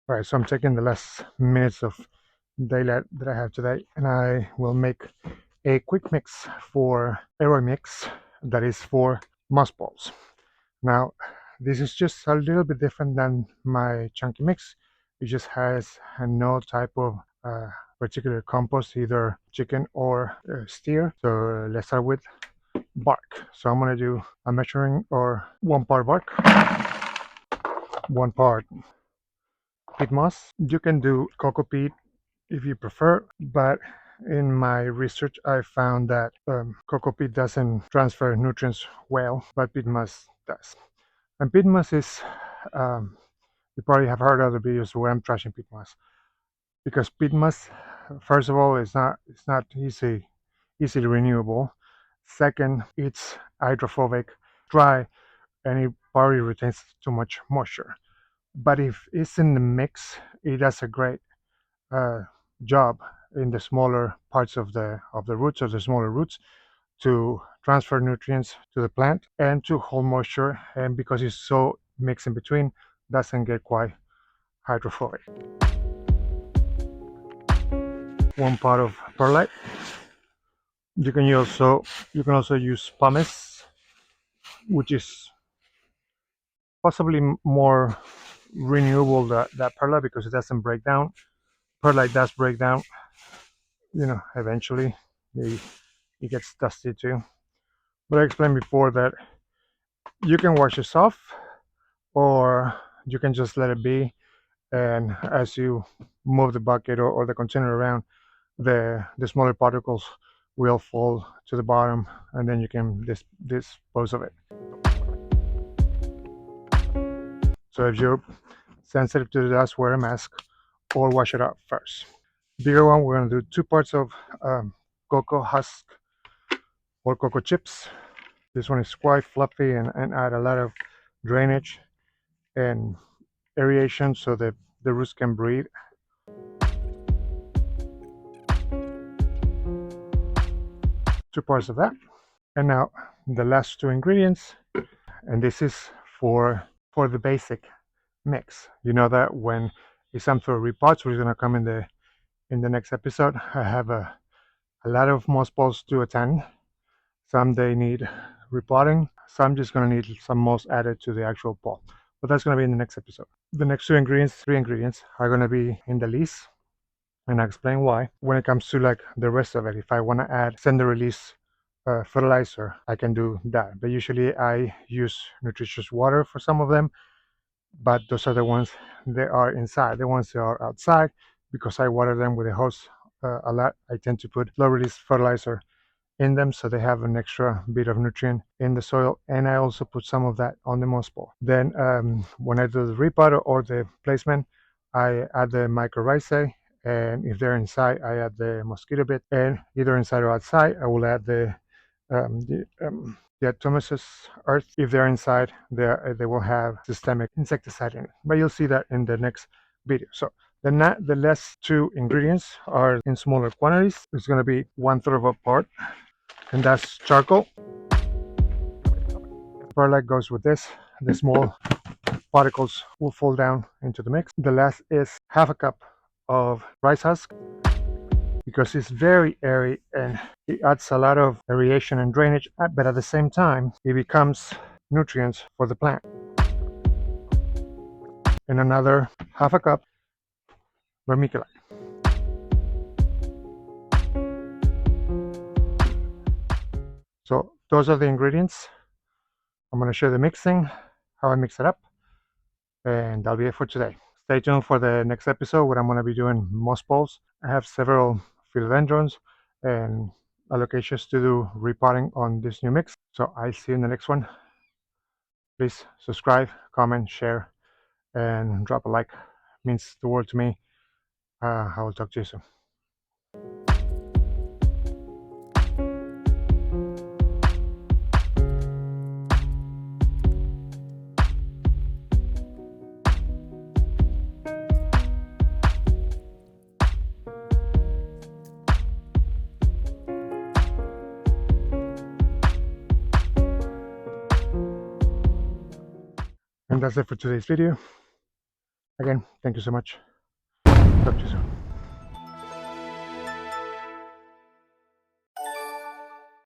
All right, so I'm taking the last minutes of daylight that I have today, and I will make a quick mix for Aroid mix that is for mossballs. Now, this is just a little bit different than my chunky mix. It just has no type of particular compost, either chicken or steer. So let's start with bark. So I'm gonna do a measuring or 1 part bark, 1 part peat moss. You can do cocoa peat if you prefer, but in my research I found that cocoa peat doesn't transfer nutrients well, but peat moss does. And peat moss is, um, you probably have heard other videos where I'm trashing peat moss, because peat moss, first of all, it's not easily renewable. Second, it's hydrophobic, dry, and it probably retains too much moisture. But if it's in the mix, it does a great uh, job in the smaller parts of the roots, of the smaller roots, to transfer nutrients to the plant and to hold moisture. And because it's so mixed in between, doesn't get quite hydrophobic. 1 part of perlite. You can also use pumice, which is possibly more renewable that perlite, because it doesn't break down. Perlite does break down, eventually. It gets dusty too. But I explained before that you can wash this off, or you can just let it be, and as you move the bucket or the container around, the smaller particles will fall to the bottom, and then you can dispose of it. So if you're sensitive to the dust, wear a mask or wash it out first. Bigger one, we're going to do 2 parts of cocoa husk or cocoa chips. This one is quite fluffy and add a lot of drainage and aeration so that the roots can breathe. 2 parts of that. And now the last 2 ingredients, and this is for the basic mix. You know that when it's time for repots, which is going to come in the next episode, I have a lot of mossballs to attend. Some they need repotting, some just going to need some moss added to the actual pot, but that's going to be in the next episode. The next 3 ingredients are going to be in the lease, and I'll explain why. When it comes to like the rest of it, if I want to add send release fertilizer, I can do that, but usually I use nutritious water for some of them. But those are the ones that are inside. The ones that are outside, because I water them with a hose a lot, I tend to put low release fertilizer in them, so they have an extra bit of nutrient in the soil, and I also put some of that on the moss ball. Then when I do the repot or the placement, I add the mycorrhizae, and if they're inside, I add the mosquito bit, and either inside or outside, I will add the diatomaceous earth. If they're inside, they will have systemic insecticide in it, but you'll see that in the next video. So the last 2 ingredients are in smaller quantities. It's going to be 1/3 of a part, and that's charcoal. Perlite goes with this. The small particles will fall down into the mix. The last is 1/2 cup of rice husk, because it's very airy and it adds a lot of aeration and drainage, but at the same time it becomes nutrients for the plant. And another 1/2 cup vermiculite. So those are the ingredients. I'm going to show the mixing, how I mix it up, and that'll be it for today. Stay tuned for the next episode where I'm going to be doing moss balls. I have several philodendrons and allocations to do repotting on this new mix. So I'll see you in the next one. Please subscribe, comment, share, and drop a like. It means the world to me. I will talk to you soon. And that's it for today's video. Again, thank you so much. Talk to you soon.